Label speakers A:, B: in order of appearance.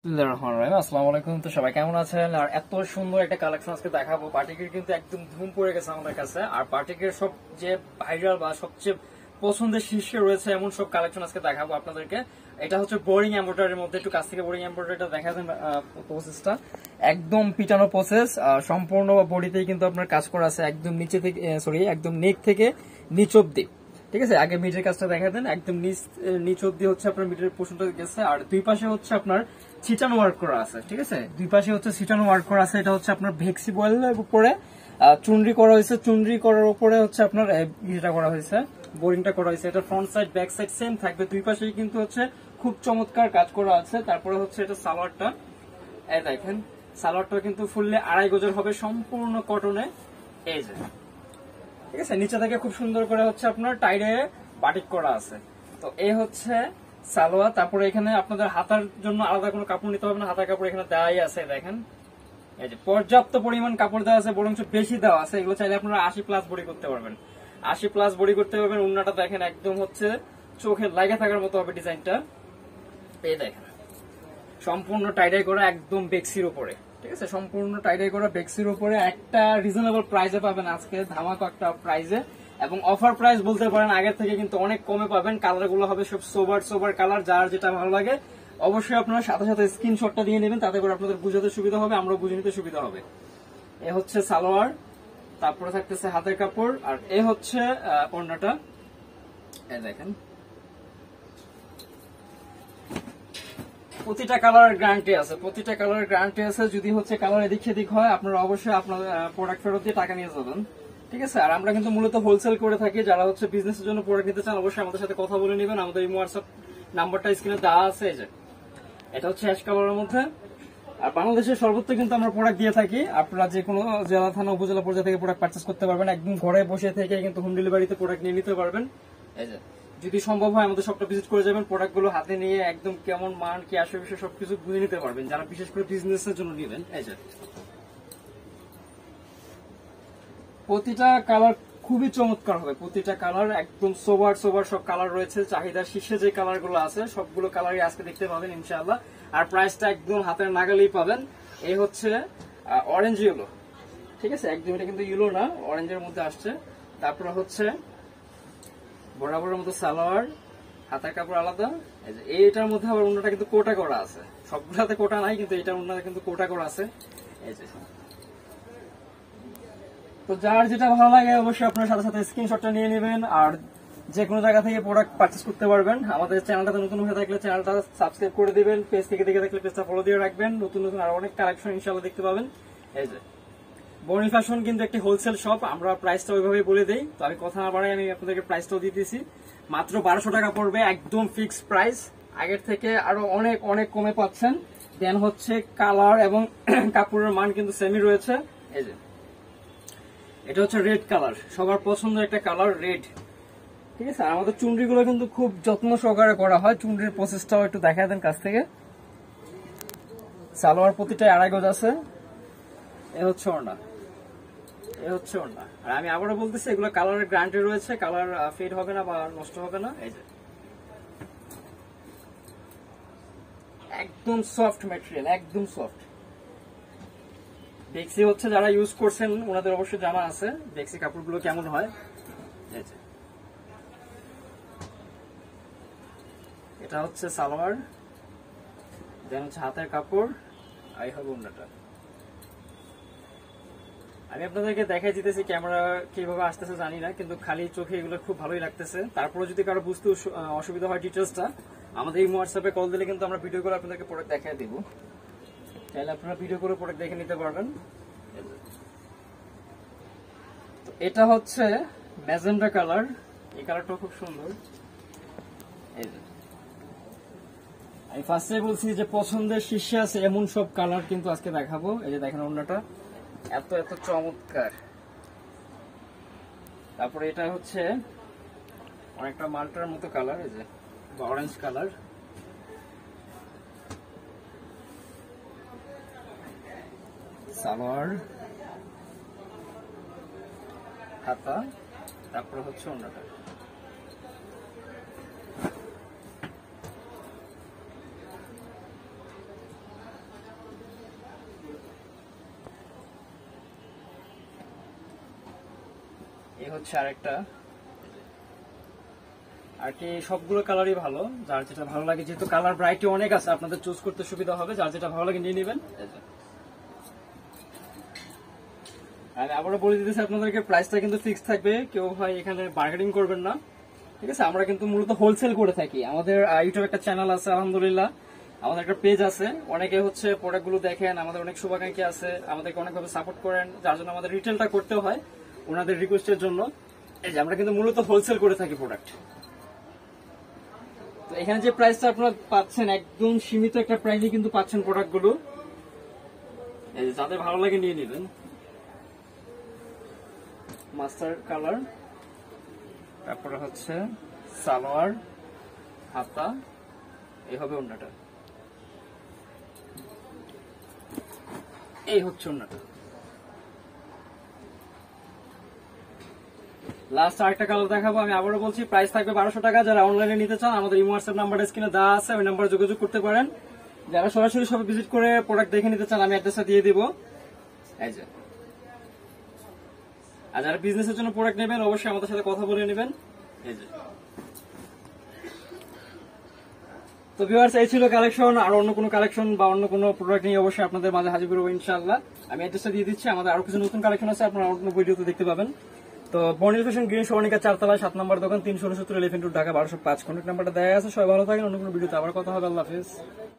A: আসসালামু আলাইকুম। তো সবাই কেমন আছেন? আর এত সুন্দর একটা কালেকশন আজকে দেখাবো। বাটিকের কিন্তু একদম ধুম পড়ে গেছে আমাদের কাছে। আর বাটিকের সব যে ভাইরাল বা সবচেয়ে পছন্দের শীর্ষে রয়েছে এমন সব কালেকশন আজকে দেখাবো আপনাদেরকে। এটা হচ্ছে বোরিং এমব্রয়ডারির মধ্যে, একটু কাছ থেকে বোরিং এমব্রয়ডারিটা দেখা দেন। প্রসেসটা একদম পিটানো প্রসেস, সম্পূর্ণ বডিতেই কিন্তু আপনার কাজ করা আছে, একদম নিচে থেকে একদম নেক থেকে নিচ অব্দি। ঠিক আছে, আগে মিডের কাজটা দেখা দেন। একদম নিচ অব্দি হচ্ছে আপনার মিডের পোর্শনটা গেছে। আর দুই পাশে হচ্ছে আপনার ছিটানো ওয়ার্ক করা আছে। ঠিক আছে, দুই পাশে হচ্ছে ছিটানো ওয়ার্ক করা আছে। এটা হচ্ছে আপনার ভেক্সি বয়েলের উপরে চুনরি করা হয়েছে। চুনরি করার উপরে হচ্ছে আপনার ইয়েটা করা হয়েছে, বোরিংটা করা হয়েছে। এটা front side back side same থাকবে, দুই পাশেই কিন্তু হচ্ছে খুব চমৎকার কাজ করা আছে। তারপরে হচ্ছে এটা সালোয়ারটা, এই দেখেন সালোয়ারটা কিন্তু ফুললে 2.5 গজের হবে, সম্পূর্ণ কটনে। এই যে ঠিক আছে, নিচে থেকে খুব সুন্দর করে হচ্ছে আপনার টাইডে বাটিক করা আছে। তো এই হচ্ছে সালোয়ার। তারপরে এখানে আপনাদের হাতার জন্য আলাদা কোনো কাপড় নিতে হবে না, হাতার কাপড় এখানে দেওয়াই আছে। দেখেন এই যে পর্যাপ্ত পরিমাণ কাপড় দেওয়া আছে, বরঞ্চ বেশি দেওয়া আছে। এগুলো চাইলে আপনারা 80+ বডি করতে পারবেন, 80+ বডি করতে পারবেন। উন্নাটা দেখেন একদম হচ্ছে চোখে লাগে থাকার মতো হবে ডিজাইনটা। এই দেখেন সম্পূর্ণ টাইডাই করা, একদম বেক্সির উপরে। ঠিক আছে, সম্পূর্ণ টাইডাই করা বেক্সির উপরে। একটা রিজনেবল প্রাইসে পাবেন আজকে, ধামাকা একটা প্রাইসে। এবং অফার প্রাইস বলতে পারেন, আগের থেকে কিন্তু অনেক কমে পাবেন। কালার গুলো হবে সব সোবার সোবার কালার, যার যেটা ভালো লাগে অবশ্যই আপনারা সাথে সাথে স্ক্রিনশটটা দিয়ে নেবেন, তাতে করে আপনাদের বুঝাতে সুবিধা হবে, আমরা বুঝে নিতে সুবিধা হবে। এ হচ্ছে সালোয়ার, তারপরে থাকতেছে হাতের কাপড়, আর এ হচ্ছে ওড়নাটা। এই দেখেন প্রতিটা কালার গ্যারান্টি আছে, প্রতিটা কালার গ্যারান্টি আছে। যদি হচ্ছে কালার এদিক সেদিক হয় আপনারা অবশ্যই আপনার প্রোডাক্ট ফেরত দিয়ে টাকা নিয়ে যাবেন। ঠিক আছে, আর আমরা কিন্তু মূলত হোলসেল করে থাকি। যারা হচ্ছে বিজনেসের জন্য প্রোডাক্ট নিতে চান অবশ্যই আমাদের সাথে কথা বলে নেবেন। আমাদের এই হোয়াটসঅ্যাপ নাম্বারটা স্ক্রিনে দেওয়া আছে। এই যে এটা হচ্ছে অ্যাশ কালারের মধ্যে। আর বাংলাদেশের সর্বত্র কিন্তু আমরা প্রোডাক্ট দিয়ে থাকি। আপনারা যে কোনো জেলা, থানা, উপজেলা পর্যায়ে থেকে প্রোডাক্ট পারচেস করতে পারবেন। একদম ঘরে বসে থেকে কিন্তু হোম ডেলিভারিতে প্রোডাক্ট নিয়ে নিতে পারবেন। এই যে যদি সম্ভব হয় আমাদের শপটা ভিজিট করে যাবেন, প্রোডাক্টগুলো হাতে নিয়ে একদম কেমন মান কি আসে বিষয়ে সবকিছু বুঝে নিতে পারবেন, যারা বিশেষ করে বিজনেসের জন্য নেবেন। এই যে প্রতিটা কালার খুবই চমৎকার হবে, প্রতিটা কালার একদম সোবার সোবার সব কালার রয়েছে। চাহিদার শীর্ষে যে কালার গুলো আছে সবগুলো কালারই আজকে দেখতে পাবেন ইনশাআল্লাহ। আর প্রাইসটা একদম হাতের নাগালেই পাবেন। এই হচ্ছে অরেঞ্জ ইয়েলো। ঠিক আছে, একদম এটা কিন্তু ইয়েলো না, অরেঞ্জের মধ্যে আসছে। তারপরে হচ্ছে বরাবরের মতো সালোয়ার, হাতের কাপড় আলাদা। এইটার মধ্যে আবার অন্যটা কিন্তু কোটা করা আছে, সবগুলাতে কোটা নাই কিন্তু এটার অন্যটা কিন্তু কোটা করা আছে। এই যে তো যার যেটা ভালো লাগে অবশ্যই আপনার সাথে সাথে স্ক্রিনশটটা নিয়ে নেবেন। আর যে কোনো জায়গা থেকে প্রোডাক্ট পারচেস করতে পারবেন। আমাদের চ্যানেলটাতে নতুন হয়ে থাকলে চ্যানেলটা সাবস্ক্রাইব করে দিবেন, পেজ থেকে দেখে থাকলে পেজটা ফলো দিয়ে রাখবেন। নতুন নতুন আরো অনেক কালেকশন ইনশাআল্লাহ দেখতে পাবেন। এই যে বনি ফ্যাশন কিন্তু একটি হোলসেল শপ, আমরা প্রাইসটা ওইভাবে বলে দেই। তো আমি কথা না বাড়াই আমি আপনাদেরকে প্রাইসটাও দিতেছি, মাত্র 1200 টাকা পড়বে, একদম ফিক্সড প্রাইস। আগের থেকে আরো অনেক অনেক কমে পাচ্ছেন। দেন হচ্ছে কালার এবং কাপড়ের মান কিন্তু সেমই রয়েছে। এই যে এটা হচ্ছে রেড কালার, সবার পছন্দের একটা কালার রেড। ঠিক আছে, আর আমাদের চুনরিগুলো কিন্তু খুব যত্ন সহকারে করা হয়। চুনরির প্রসেসটাও একটু দেখায় দেন কাছ থেকে। সালোয়ার প্রতিটাই 2.5 গজ আছে। এ হচ্ছে ওড়না, এ হচ্ছে ওড়না। আর আমি আবারও বলতেছি এগুলো কালারের গ্যারান্টি রয়েছে, কালার ফেড হবে না বা নষ্ট হবে না। এই যে একদম সফট ম্যাটেরিয়াল, একদম সফট। বেক্সি হচ্ছে যারা ইউজ করছেন ওনাদের অবশ্যই জানা আছে বেক্সি কাপড়গুলো কেমন হয়। এটা হচ্ছে সালোয়ার, দেন হচ্ছে হাতের কাপড়, আই হবে ওড়নাটা। আমি আপনাদেরকে দেখাই দিতেছি, ক্যামেরা কিভাবে আসতেছে জানি না, কিন্তু খালি চোখে এগুলো খুব ভালোই লাগতেছে। তারপরে যদি কারো বুঝতে অসুবিধা হয় ডিটেলসটা আমাদের এই হোয়াটসঅ্যাপে কল দিলে কিন্তু আমরা ভিডিও করে আপনাদেরকে প্রোডাক্ট দেখাই দিব। চাইলে আপনারা ভিডিও করে প্রোডাক্ট দেখে নিতে পারবেন। এটা হচ্ছে ম্যাজেন্ডা কালার, এই কালারটাও খুব সুন্দর। এই যে আমি ফার্স্টে বলছি যে পছন্দের শীর্ষে আছে এমন সব কালার কিন্তু আজকে দেখাবো। এই যে দেখেন ওড়নাটা এত এত চমৎকার। তারপরে এটা হচ্ছে অনেকটা মাল্টার মতো কালার, এই যে অরেঞ্জ কালার। সালোয়ার, হাতা, তারপরে হচ্ছে ওড়নাটা। এই হচ্ছে আরেকটা। আর কি সবগুলো কালারই ভালো, যার যেটা ভালো লাগে, যেহেতু কালার ভ্যারাইটি অনেক আছে, আপনাদের চুজ করতে সুবিধা হবে, যার যেটা ভালো লাগে নিয়ে নেবেন। আমি আবারও বলে দিতেছি আপনাদেরকে, প্রাইসটা কিন্তু ফিক্স থাকবে, কেউ ভাই এখানে বার্গেনিং করবেন না, ঠিক আছে? আমরা কিন্তু মূলত হোলসেল করে থাকি। আমাদের ইউটিউব একটা চ্যানেল আছে, আলহামদুলিল্লাহ আমাদের একটা পেজ আছে, অনেকে হচ্ছে প্রোডাক্ট গুলো দেখেন, আমাদের অনেক শুভাকাঙ্ক্ষী আছে, আমাদেরকে অনেকভাবে সাপোর্ট করেন, যার জন্য আমাদের রিটেলটা করতে হয় ওনাদের রিকোয়েস্টের জন্য। এই যে আমরা কিন্তু মূলত হোলসেল করে থাকি প্রোডাক্ট। তো এখানে যে প্রাইসটা আপনারা পাচ্ছেন একদম সীমিত একটা প্রাইসে কিন্তু পাচ্ছেন প্রোডাক্ট গুলো, এই যে যাদের ভালো লাগে নিয়ে নেবেন। মাস্টার কালার, তারপরে হচ্ছে সালোয়ার, হাতা, এই হবে ওড়নাটা, এই হচ্ছে ওড়নাটা। লাস্ট আরেকটা কালার দেখাবো, আমি আবারও বলছি প্রাইস থাকবে 1200 টাকা। যারা অনলাইনে নিতে চান আমাদের ইমো হোয়াটসঅ্যাপ নাম্বারটা স্ক্রিনে দেওয়া আছে, ওই নাম্বারে যোগাযোগ করতে পারেন। যারা সরাসরি সব ভিজিট করে প্রোডাক্ট দেখে নিতে চান আমি অ্যাড্রেসটা দিয়ে দিব। এই যে, আর যারা বিজনেসের জন্য প্রোডাক্ট নেবেন অবশ্যই আমাদের সাথে কথা বলে নেবেন। এই যে, তো ভিউয়ার্স এই ছিল কালেকশন। আর অন্য কোনো কালেকশন বা অন্য কোনো প্রোডাক্ট নিয়ে অবশ্যই আপনাদের মাঝে হাজির করবো ইনশাআল্লাহ। আমি অ্যাড্রেসটা দিয়ে দিচ্ছি, আমাদের আরো কিছু নতুন কালেকশন আছে, আপনারা অন্য ভিডিওতে দেখতে পাবেন। তো বর্ণিল ফ্যাশন গ্রিন সরণিকা 4 তলায় 7 নম্বর দোকান, 369 এলিফ্যান্ট রোড, ঢাকা 1205। কন্ট্যাক্ট নাম্বারটা দেওয়া আছে। সবাই ভালো থাকেন, অন্য কোনো ভিডিওতে আবার কথা হবে। আল্লাহ হাফেজ।